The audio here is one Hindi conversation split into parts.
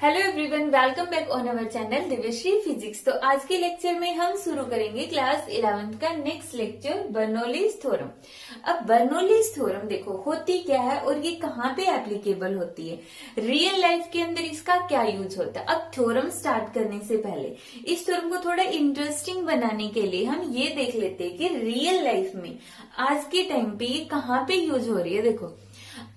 Hello everyone, welcome back on our channel Divyashree physics. तो आज के लेक्चर में हम शुरू करेंगे क्लास 11th का नेक्स्ट लेक्चर बर्नौलीज थ्योरम। अब बर्नौलीज थ्योरम देखो होती क्या है और ये कहाँ पे एप्लीकेबल होती है, रियल लाइफ के अंदर इसका क्या यूज होता है। अब थ्योरम स्टार्ट करने से पहले इस थ्योरम को थोड़ा इंटरेस्टिंग बनाने के लिए हम ये देख लेते हैं कि रियल लाइफ में आज के टाइम पे ये कहाँ पे यूज हो रही है। देखो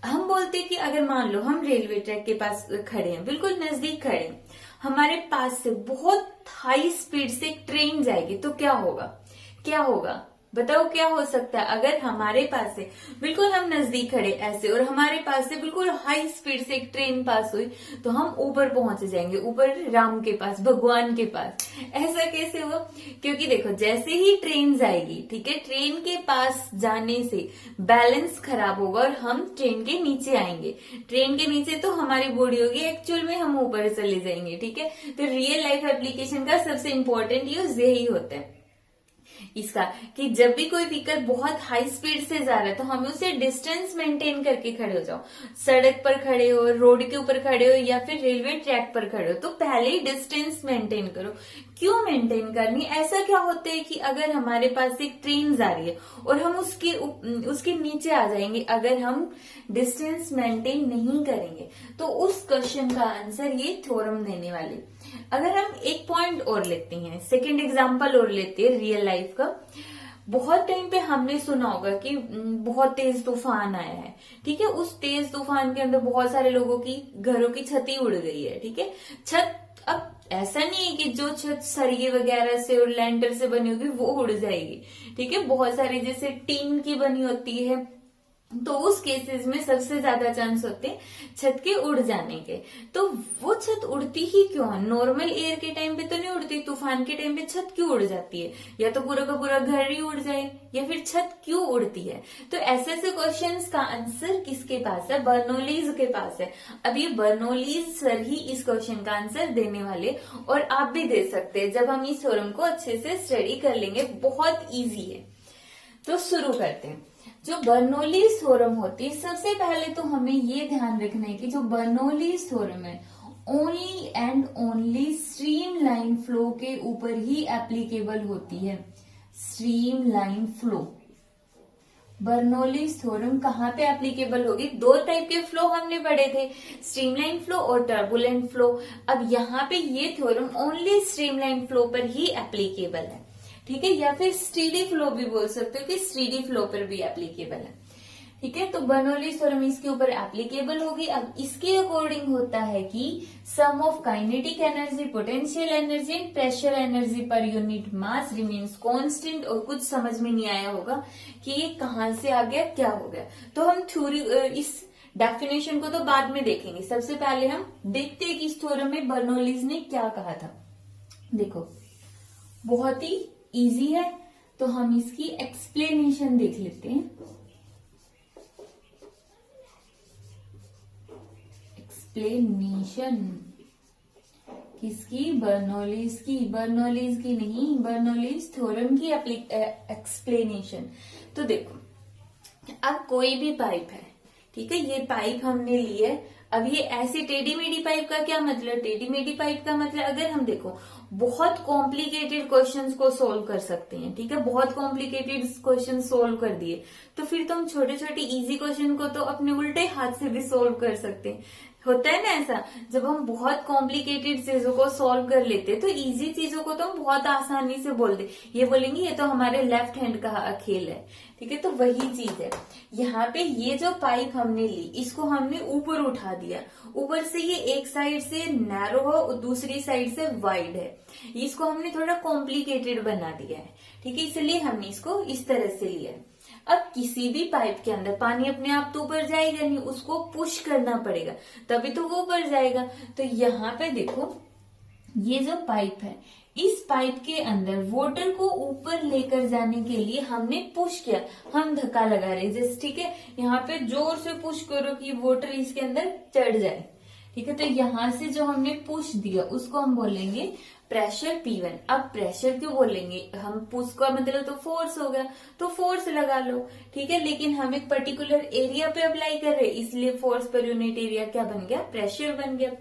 हम बोलते हैं कि अगर मान लो हम रेलवे ट्रैक के पास खड़े हैं, बिल्कुल नजदीक खड़े हैं, हमारे पास से बहुत हाई स्पीड से एक ट्रेन जाएगी तो क्या होगा, क्या होगा बताओ क्या हो सकता है। अगर हमारे पास से बिल्कुल हम नजदीक खड़े ऐसे और हमारे पास से बिल्कुल हाई स्पीड से एक ट्रेन पास हुई तो हम ऊपर पहुंच जाएंगे, ऊपर राम के पास, भगवान के पास। ऐसा कैसे हुआ? क्योंकि देखो जैसे ही ट्रेन जाएगी, ठीक है, ट्रेन के पास जाने से बैलेंस खराब होगा और हम ट्रेन के नीचे आएंगे। ट्रेन के नीचे तो हमारी बॉडी होगी, एक्चुअल में हम ऊपर चले जाएंगे। ठीक है, तो रियल लाइफ एप्लीकेशन का सबसे इंपॉर्टेंट यूज यही होता है इसका कि जब भी कोई व्हीकल बहुत हाई स्पीड से जा रहा है तो हमें उसे डिस्टेंस मेंटेन करके खड़े हो जाओ। सड़क पर खड़े हो, रोड के ऊपर खड़े हो या फिर रेलवे ट्रैक पर खड़े हो तो पहले ही डिस्टेंस मेंटेन करो। क्यों मेंटेन करनी? ऐसा क्या होता है कि अगर हमारे पास एक ट्रेन जा रही है और हम उसके नीचे आ जाएंगे, अगर हम डिस्टेंस मेंटेन नहीं करेंगे तो उस क्वेश्चन का आंसर ये थ्योरम देने वाले। अगर हम एक पॉइंट और लेते हैं, सेकंड एग्जांपल और लेते हैं रियल लाइफ का। बहुत टाइम पे हमने सुना होगा कि बहुत तेज तूफान आया है, ठीक है, उस तेज तूफान के अंदर बहुत सारे लोगों की घरों की छत ही उड़ गई है। ठीक है, छत, अब ऐसा नहीं है कि जो छत सरिये वगैरह से और लैंटर से बनी होगी वो उड़ जाएगी। ठीक है, बहुत सारी जैसे टीन की बनी होती है तो उस केसेस में सबसे ज्यादा चांस होते हैं छत के उड़ जाने के। तो वो छत उड़ती ही क्यों है? नॉर्मल एयर के टाइम पे तो नहीं उड़ती, तूफान के टाइम पे छत क्यों उड़ जाती है? या तो पूरा का पूरा घर ही उड़ जाए या फिर छत क्यों उड़ती है? तो ऐसे ऐसे क्वेश्चंस का आंसर किसके पास है? बर्नौलीज के पास है। अब ये बर्नौलीज सर ही इस क्वेश्चन का आंसर देने वाले और आप भी दे सकते हैं जब हम इस थ्योरम को अच्छे से स्टडी कर लेंगे। बहुत ईजी है, तो शुरू करते हैं। जो बर्नौलीज थ्योरम होती है, सबसे पहले तो हमें ये ध्यान रखना है कि जो बर्नौलीज थ्योरम है only and only streamline flow के ऊपर ही एप्लीकेबल होती है। स्ट्रीमलाइन फ्लो, बर्नौलीज थ्योरम कहाँ पे एप्लीकेबल होगी? दो टाइप के फ्लो हमने पढ़े थे, स्ट्रीमलाइन फ्लो और टर्बुलेंट फ्लो। अब यहाँ पे ये थ्योरम ओनली स्ट्रीमलाइन फ्लो पर ही एप्लीकेबल है। ठीक है, या फिर स्टीडी फ्लो भी बोल सकते हो कि स्टीडी फ्लो पर भी एप्लीकेबल है। ठीक है, तो बर्नौलीज थ्योरम इसके ऊपर एप्लीकेबल होगी। अब इसके अकॉर्डिंग होता है कि sum of kinetic energy, potential energy and pressure energy पर यूनिट मास रिमेन्स कांस्टेंट। और कुछ समझ में नहीं आया होगा कि ये कहाँ से आ गया, क्या हो गया, तो हम थ्योरी इस डेफिनेशन को तो बाद में देखेंगे। सबसे पहले हम देखते हैं कि इस थ्योरम में बर्नौलीज ने क्या कहा था। देखो बहुत ही इजी है, तो हम इसकी एक्सप्लेनेशन देख लेते हैं। एक्सप्लेनेशन किसकी? बर्नौलीज की। बर्नौलीज की नहीं, बर्नौलीज थ्योरम की एक्सप्लेनेशन। तो देखो अब कोई भी पाइप है, ठीक है, ये पाइप हमने ली है। अब ये ऐसी टेढ़ी मेढ़ी पाइप का क्या मतलब? टेढ़ी मेढ़ी पाइप का मतलब अगर हम देखो बहुत कॉम्प्लिकेटेड क्वेश्चंस को सोल्व कर सकते हैं, ठीक है, बहुत कॉम्प्लिकेटेड क्वेश्चन सोल्व कर दिए तो फिर तो हम छोटे छोटे इजी क्वेश्चन को तो अपने उल्टे हाथ से भी सोल्व कर सकते हैं। होता है ना ऐसा, जब हम बहुत कॉम्प्लिकेटेड चीजों को सॉल्व कर लेते हैं तो इजी चीजों को तो हम बहुत आसानी से बोल दे, ये बोलेंगे ये तो हमारे लेफ्ट हैंड का खेल है। ठीक है, तो वही चीज है यहाँ पे। ये जो पाइप हमने ली इसको हमने ऊपर उठा दिया, ऊपर से ये एक साइड से नैरो है और दूसरी साइड से वाइड है, इसको हमने थोड़ा कॉम्प्लिकेटेड बना दिया है। ठीक है, इसलिए हमने इसको इस तरह से लिया है। अब किसी भी पाइप के अंदर पानी अपने आप तो ऊपर जाएगा नहीं, उसको पुश करना पड़ेगा तभी तो वो ऊपर जाएगा। तो यहाँ पे देखो ये जो पाइप है, इस पाइप के अंदर वाटर को ऊपर लेकर जाने के लिए हमने पुश किया, हम धक्का लगा रहे जैसे, ठीक है, यहाँ पे जोर से पुश करो कि वाटर इसके अंदर चढ़ जाए। ठीक है, तो यहाँ से जो हमने पुश दिया उसको हम बोलेंगे प्रेशर P1। अब प्रेशर क्यों बोलेंगे हम? पुश का मतलब तो फोर्स हो गया, तो फोर्स लगा लो। ठीक है, लेकिन हम एक पर्टिकुलर एरिया पे अप्लाई कर रहे हैं इसलिए फोर्स पर यूनिट एरिया क्या बन गया? प्रेशर बन गया।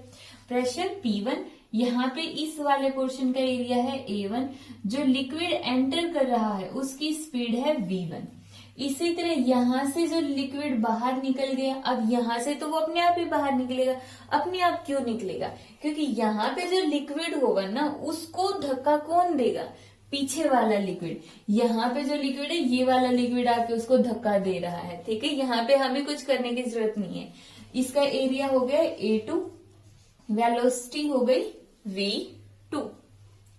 प्रेशर P1, यहाँ पे इस वाले पोर्शन का एरिया है A1, जो लिक्विड एंटर कर रहा है उसकी स्पीड है V1। इसी तरह यहाँ से जो लिक्विड बाहर निकल गया, अब यहाँ से तो वो अपने आप ही बाहर निकलेगा। अपने आप क्यों निकलेगा? क्योंकि यहाँ पे जो लिक्विड होगा ना उसको धक्का कौन देगा? पीछे वाला लिक्विड। यहाँ पे जो लिक्विड है ये वाला लिक्विड आके उसको धक्का दे रहा है, ठीक है। यहाँ पे हमें कुछ करने की जरूरत नहीं है। इसका एरिया हो गया A2, वेलोसिटी हो गई V2,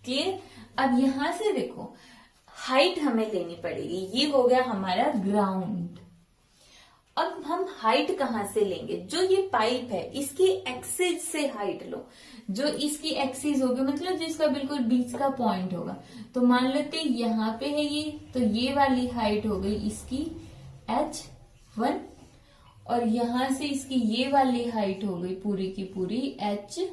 क्लियर। अब यहां से देखो हाइट हमें लेनी पड़ेगी, ये हो गया हमारा ग्राउंड। अब हम हाइट कहां से लेंगे? जो ये पाइप है इसकी एक्सिस से हाइट लो। जो इसकी एक्सिस होगी मतलब जिसका बिल्कुल बीच का पॉइंट होगा, तो मान लेते यहाँ पे है ये, तो ये वाली हाइट हो गई इसकी H1, और यहां से इसकी ये वाली हाइट हो गई पूरी की पूरी H2,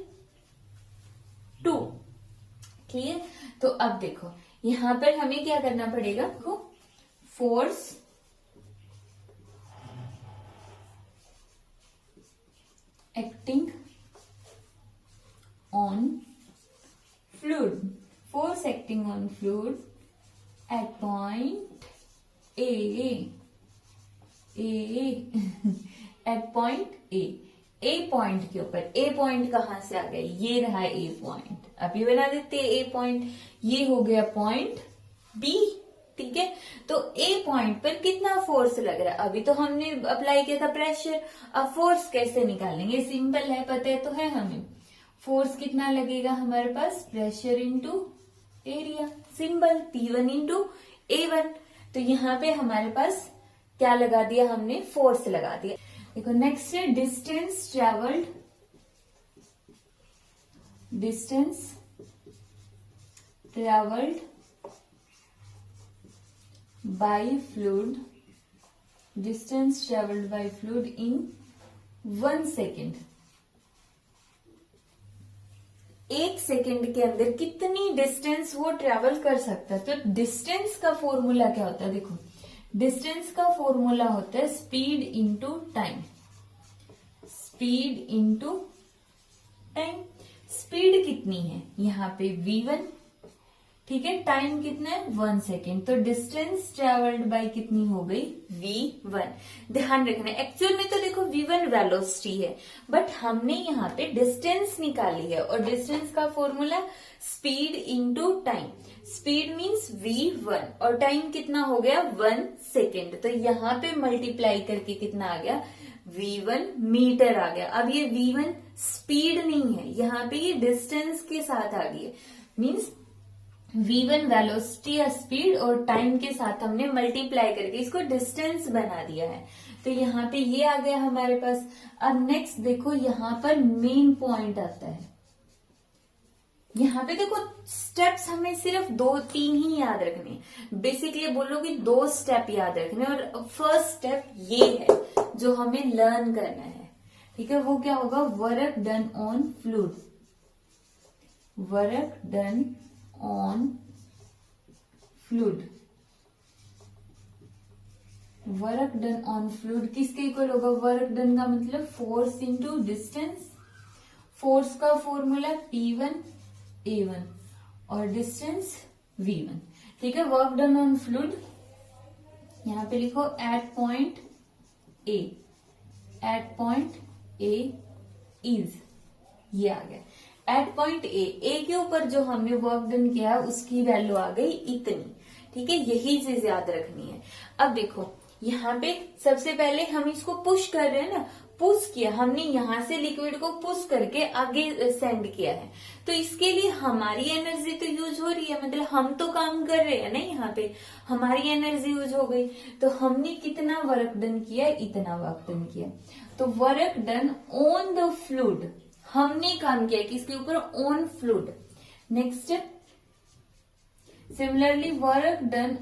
क्लियर। तो अब देखो यहां पर हमें क्या करना पड़ेगा, देखो force acting on fluid, force acting on fluid at point at point A point के ऊपर। ए पॉइंट कहां से आ गया? ये रहा ए पॉइंट। अभी बना देते हैं ए पॉइंट। ये हो गया पॉइंट बी, ठीक है। तो ए पॉइंट पर कितना फोर्स लग रहा है? अभी तो हमने अप्लाई किया था प्रेशर। अब फोर्स कैसे निकालेंगे? सिंपल है, पता है तो है हमें। फोर्स कितना लगेगा हमारे पास? Pressure into area, symbol P1 into A1। तो यहाँ पे हमारे पास क्या लगा दिया हमने? फोर्स लगा दिया। देखो नेक्स्ट है distance travelled, distance travelled by fluid, distance travelled by fluid in 1 second. 1 second के अंदर कितनी डिस्टेंस वो ट्रेवल कर सकता है? तो डिस्टेंस का फॉर्मूला क्या होता है? देखो डिस्टेंस का फॉर्मूला होता है speed into time, speed into time. Speed कितनी है यहाँ पे? V1, ठीक है। टाइम कितना है? 1 सेकेंड। तो डिस्टेंस ट्रेवल्ड बाय कितनी हो गई? V1। ध्यान रखना एक्चुअल में तो देखो V1 वेलोसिटी है, बट हमने यहाँ पे डिस्टेंस निकाली है, और डिस्टेंस का formula speed into time. Speed means V1 और टाइम कितना हो गया? 1 सेकेंड। तो यहाँ पे मल्टीप्लाई करके कितना आ गया? V1 मीटर आ गया। अब ये V1 स्पीड नहीं है, यहाँ पे ये डिस्टेंस के साथ आ गई है, मीन्स V1 वेलोसिटी या स्पीड और टाइम के साथ हमने मल्टीप्लाई करके इसको डिस्टेंस बना दिया है। तो यहाँ पे ये आ गया हमारे पास। अब नेक्स्ट देखो यहाँ पर मेन पॉइंट आता है। यहाँ पे देखो स्टेप्स हमें सिर्फ 2-3 ही याद रखने, बेसिकली बोलो कि 2 स्टेप याद रखने, और फर्स्ट स्टेप ये है जो हमें लर्न करना है, ठीक है। वो क्या होगा? Work done on fluid, work done on fluid, work done on fluid किसके इक्वल होगा? वर्क डन का मतलब फोर्स इंटू डिस्टेंस। फोर्स का फॉर्मूला P1 A1 और डिस्टेंस V1, ठीक है। वर्क डन ऑन फ्लूइड यहां पे लिखो at point A, at point A is, ये आ गया एट पॉइंट ए के ऊपर जो हमने वर्क डन किया उसकी वैल्यू आ गई इतनी, ठीक है। यही चीज याद रखनी है। अब देखो यहाँ पे सबसे पहले हम इसको पुश कर रहे हैं ना, पुश किया हमने, यहाँ से लिक्विड को पुश करके आगे सेंड किया है, तो इसके लिए हमारी एनर्जी तो यूज हो रही है, मतलब हम तो काम कर रहे हैं ना, यहाँ पे हमारी एनर्जी यूज हो गई। तो हमने कितना वर्क डन किया? इतना वर्क डन किया। तो work done on the fluid, हमने काम किया किसके ऊपर? On fluid. Next similarly work done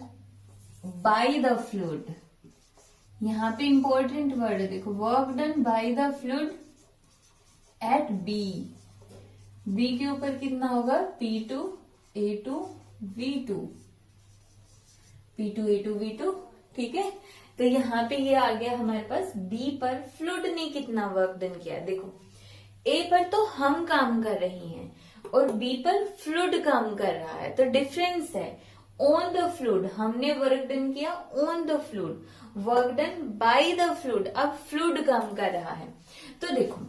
by the fluid, यहाँ पे इंपॉर्टेंट वर्ड है देखो, work done by the fluid at B, B के ऊपर कितना होगा? P2 A2 V2, P2 A2 V2, ठीक है। तो यहाँ पे ये आ गया हमारे पास बी पर फ्लूइड ने कितना वर्क डन किया। देखो ए पर तो हम काम कर रही हैं और बी पर फ्लूइड काम कर रहा है, तो डिफरेंस है। ऑन द फ्लूइड हमने वर्क डन किया, on the fluid work done by the fluid, अब फ्लूइड काम कर रहा है। तो देखो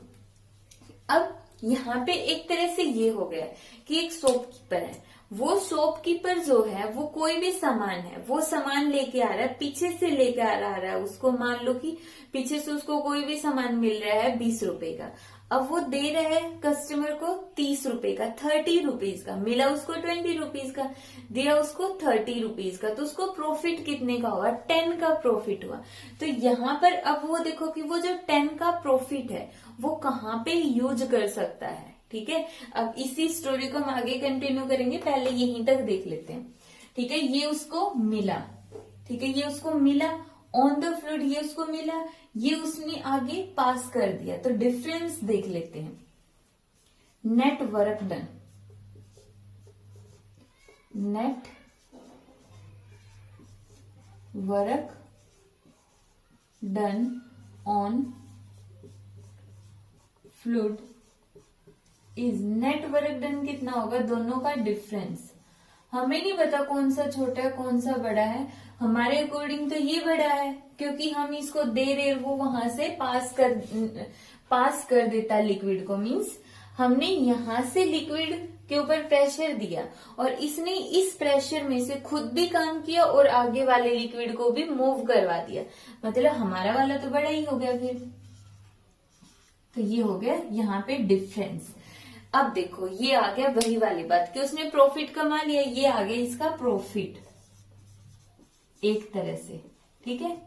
अब यहाँ पे एक तरह से ये हो गया कि एक शॉपकीपर है, वो शॉपकीपर जो है वो कोई भी सामान है वो सामान लेके आ रहा है, पीछे से लेके आ रहा है उसको, मान लो कि पीछे से उसको कोई भी सामान मिल रहा है 20 रुपए का, अब वो दे रहा है कस्टमर को 30 रुपए का, 30 रुपीज का, मिला उसको 20 रुपीज का, दिया उसको 30 रुपीज का, तो उसको प्रॉफिट कितने का हुआ, 10 का प्रॉफिट हुआ। तो यहाँ पर अब वो देखो कि वो जो 10 का प्रॉफिट है वो कहाँ पे यूज कर सकता है, ठीक है। अब इसी स्टोरी को हम आगे कंटिन्यू करेंगे, पहले यहीं तक देख लेते हैं, ठीक है। ये उसको मिला, ठीक है, ये उसको मिला ऑन द फ्लूइड, ये उसको मिला, ये उसने आगे पास कर दिया, तो डिफरेंस देख लेते हैं। Net work done, net work done on fluid is, net work done कितना होगा, दोनों का डिफरेंस। हमें नहीं पता कौन सा छोटा है कौन सा बड़ा है, हमारे अकॉर्डिंग तो ये बड़ा है क्योंकि हम इसको दे रहे, वो वहां से पास कर देता लिक्विड को, मीन्स हमने यहां से लिक्विड के ऊपर प्रेशर दिया और इसने इस प्रेशर में से खुद भी काम किया और आगे वाले लिक्विड को भी मूव करवा दिया, मतलब हमारा वाला तो बड़ा ही हो गया फिर। तो ये हो गया यहाँ पे डिफरेंस। अब देखो ये आ गया वही वाली बात कि उसने प्रॉफिट कमा लिया, ये आ गया इसका प्रॉफिट एक तरह से, ठीक है।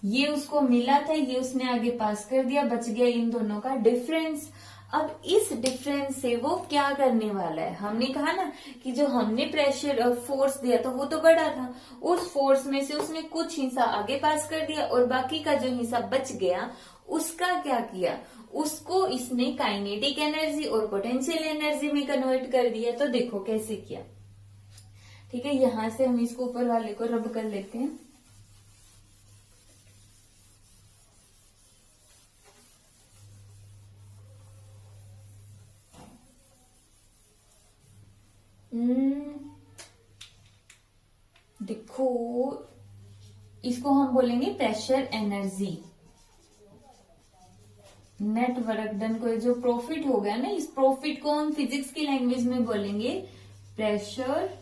ये उसको मिला था, ये उसने आगे पास कर दिया, बच गया इन दोनों का डिफरेंस। अब इस डिफरेंस से वो क्या करने वाला है, हमने कहा ना कि जो हमने प्रेशर फोर्स दिया था वो तो बड़ा था, उस फोर्स में से उसने कुछ हिस्सा आगे पास कर दिया और बाकी का जो हिस्सा बच गया उसका क्या किया, उसको इसने काइनेटिक एनर्जी और पोटेंशियल एनर्जी में कन्वर्ट कर दिया। तो देखो कैसे किया, ठीक है। यहां से हम इसको ऊपर वाले को रब कर लेते हैं। देखो इसको हम बोलेंगे pressure energy, net work done को जो प्रॉफिट हो गया ना, इस प्रॉफिट को हम फिजिक्स की लैंग्वेज में बोलेंगे pressure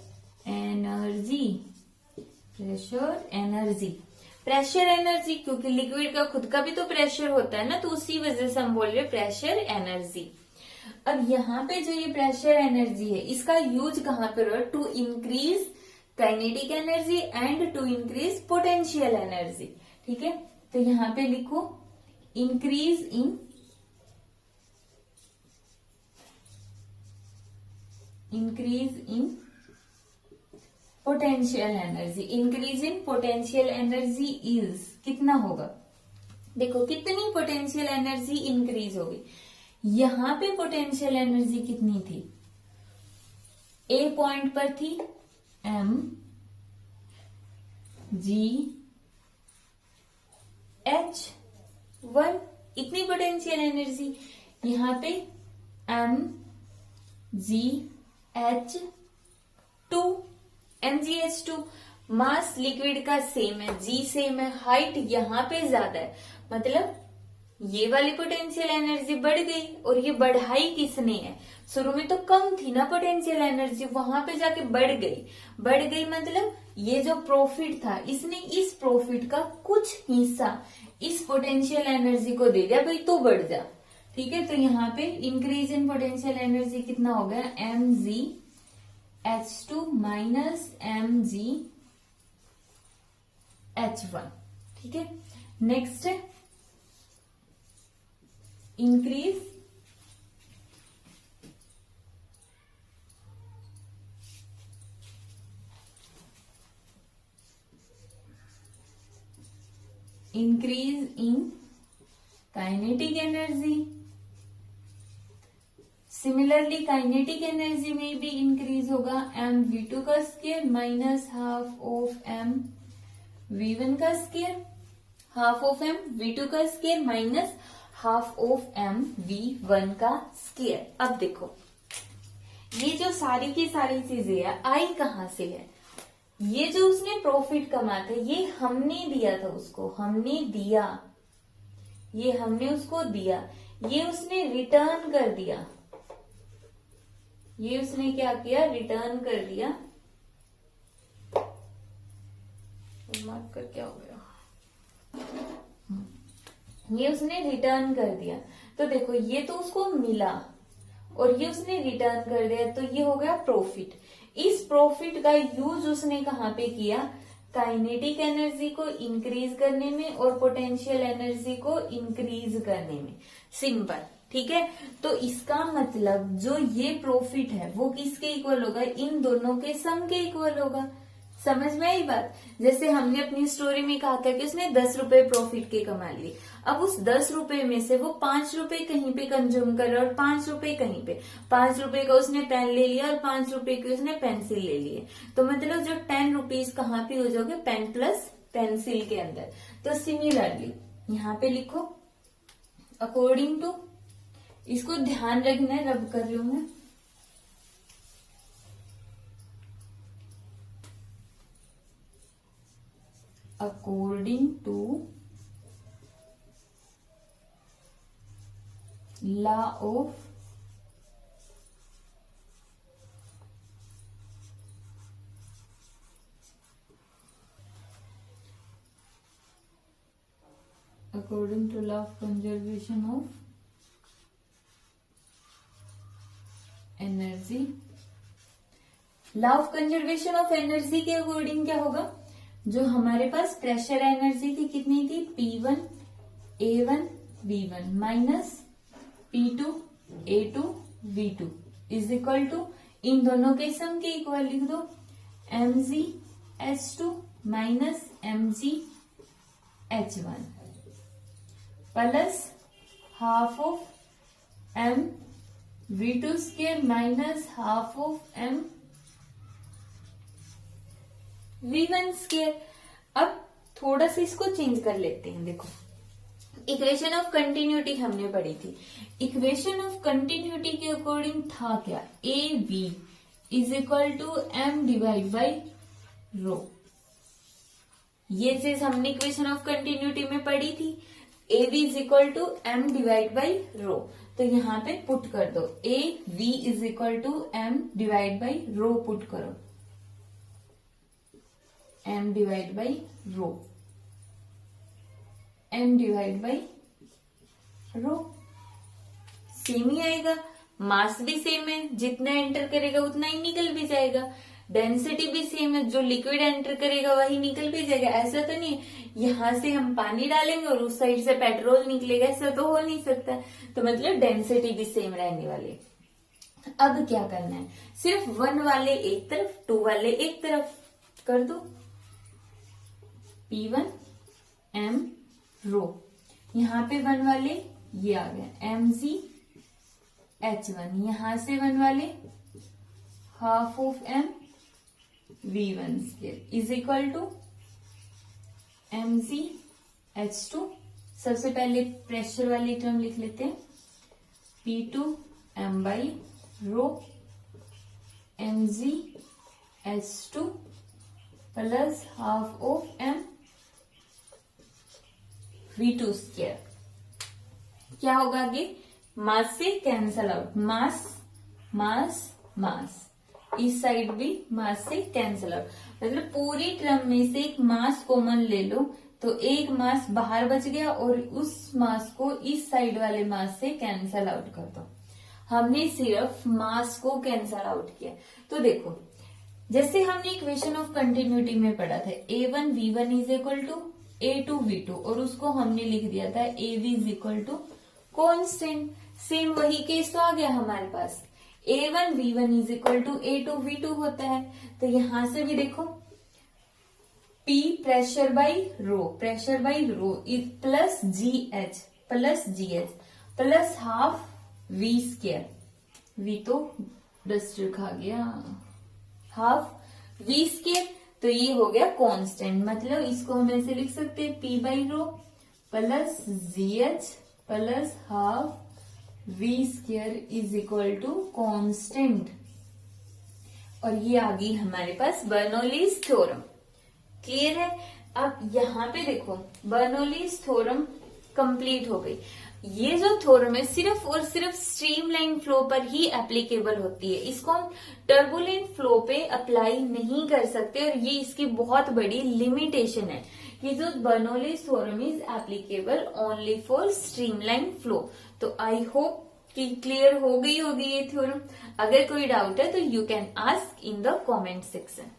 energy, pressure energy, pressure energy, क्योंकि लिक्विड का खुद का भी तो प्रेशर होता है ना, तो उसी वजह से हम बोल रहे प्रेशर एनर्जी। अब यहाँ पे जो ये प्रेशर एनर्जी है इसका यूज कहाँ पे हो, to increase kinetic energy and to increase potential energy, ठीक है। तो यहाँ पे लिखो increase in potential energy, increase in potential energy is कितना होगा, देखो कितनी पोटेंशियल एनर्जी इंक्रीज होगी। यहां पे पोटेंशियल एनर्जी कितनी थी, ए पॉइंट पर थी mg h1, इतनी पोटेंशियल एनर्जी, यहां पे mgh2, मास लिक्विड का सेम है, जी सेम है, हाइट यहां पे ज्यादा है, मतलब ये वाली पोटेंशियल एनर्जी बढ़ गई और ये बढ़ाई किसने है, शुरू में तो कम थी ना पोटेंशियल एनर्जी, वहां पे जाके बढ़ गई मतलब ये जो प्रॉफिट था इसने इस प्रॉफिट का कुछ हिस्सा इस पोटेंशियल एनर्जी को दे दिया, भाई तू बढ़ जा, ठीक है। तो यहाँ पे इंक्रीज इन पोटेंशियल एनर्जी कितना हो गया, mgh2 माइनस mgh1, ठीक है। नेक्स्ट है increase in kinetic energy, similarly kinetic energy में भी इंक्रीज होगा, mv2 का square minus half of mv1 का स्क्वायर, हाफ ऑफ mv2 का square minus half of M V1 का स्क्वायर। अब देखो ये जो सारी की सारी चीजें है आई कहाँ से है, ये जो उसने प्रॉफिट कमाया था ये हमने दिया था उसको, हमने दिया, ये हमने उसको दिया, ये उसने रिटर्न कर दिया, ये उसने क्या किया, रिटर्न कर दिया। मार्क कर क्या हो गया, ये उसने रिटर्न कर दिया। तो देखो ये तो उसको मिला और ये उसने रिटर्न कर दिया, तो ये हो गया प्रॉफिट। इस प्रॉफिट का यूज उसने कहाँ पे किया, काइनेटिक एनर्जी को इंक्रीज करने में और पोटेंशियल एनर्जी को इंक्रीज करने में। सिंपल, ठीक है। तो इसका मतलब जो ये प्रॉफिट है वो किसके इक्वल होगा, इन दोनों के सम के इक्वल होगा। समझ में आई बात। जैसे हमने अपनी स्टोरी में कहा था कि उसने 10 रुपए प्रॉफिट के कमा लिए, अब उस 10 रुपए में से वो 5 रुपए कहीं पे कंज्यूम कर रहा है और 5 रुपए कहीं पे, 5 रुपए का उसने पेन ले लिया और 5 रुपए की उसने पेंसिल ले लिए, तो मतलब जो 10 रुपीज कहाँ पे हो जाओगे, पेन प्लस पेंसिल के अंदर। तो सिमिलरली यहाँ पे लिखो अकॉर्डिंग टू, इसको ध्यान रखना है, रब कर रही हूं मैं, according to law of according to law of conservation of energy. Law of conservation of energy के अकॉर्डिंग क्या होगा, जो हमारे पास प्रेशर एनर्जी थी कितनी थी, P1 A1 V1 minus P2 A2 V2 is equal to, इन दोनों के सम के इक्वल लिख दो, mg H2 minus mg H1 plus half of m V2 square minus half of m V1 square. अब थोड़ा सा इसको चेंज कर लेते हैं। देखो इक्वेशन ऑफ कंटिन्यूटी हमने पढ़ी थी, इक्वेशन ऑफ कंटिन्यूटी के अकॉर्डिंग था क्या, A V is equal to M divide by rho. ये चीज हमने इक्वेशन ऑफ कंटिन्यूटी में पढ़ी थी, A V is equal to M divide by rho. तो यहाँ पे पुट कर दो, A V is equal to M divide by rho put करो, m divide by rho, m divide by rho, same ही आएगा। मास भी सेम है, जितना एंटर करेगा उतना ही निकल भी जाएगा। डेंसिटी भी सेम है, जो लिक्विड एंटर करेगा वही निकल भी जाएगा। ऐसा तो नहीं यहां से हम पानी डालेंगे और उस साइड से पेट्रोल निकलेगा, ऐसा तो हो नहीं सकता। तो मतलब डेंसिटी भी सेम रहने वाली। अब क्या करना है, सिर्फ 1 वाले एक तरफ 2 वाले एक तरफ कर दो, P1 m रो, यहाँ पे 1 वाले ये आ गया mg H1, यहां से 1 वाले half of m V1 square is equal to mg H2। सबसे पहले प्रेशर वाली टर्म लिख लेते हैं, P2 m by rho mg H2 plus half of m V2 square. क्या होगा आगे, मास से कैंसल आउट, मास मास मास, इस साइड भी मास से कैंसल आउट, मतलब पूरी टर्म में से एक मास कॉमन ले लो तो एक मास बाहर बच गया और उस मास को इस साइड वाले मास से कैंसल आउट कर दो। हमने सिर्फ मास को कैंसल आउट किया। तो देखो जैसे हमने इक्वेशन ऑफ कंटिन्यूटी में पढ़ा था, A1 V1 is equal to A2 V2 और उसको हमने लिख दिया था AV is equal to constant. Same वही केस तो आ गया हमारे पास, A1 V1 is equal to A2 V2 होता है। तो यहां से भी देखो P pressure by rho plus GH plus half V square, V तो डस्टर खा गया, हाफ V स्क्वायर। तो ये हो गया कांस्टेंट, मतलब इसको हम ऐसे लिख सकते हैं P by rho plus GH plus half V square is equal to constant. और ये आ गई हमारे पास बर्नौलीज थ्योरम। क्लियर है? अब यहाँ पे देखो बर्नौलीज थ्योरम कंप्लीट हो गई। ये जो थ्योरम है सिर्फ और सिर्फ स्ट्रीमलाइन फ्लो पर ही एप्लीकेबल होती है, इसको हम टर्बुलेंट फ्लो पे अप्लाई नहीं कर सकते, और ये इसकी बहुत बड़ी लिमिटेशन है कि जो Bernoulli's theorem is applicable only for streamline flow. तो आई होप कि क्लियर हो गई होगी ये थ्योरम। अगर कोई डाउट है तो you can ask in the comment section.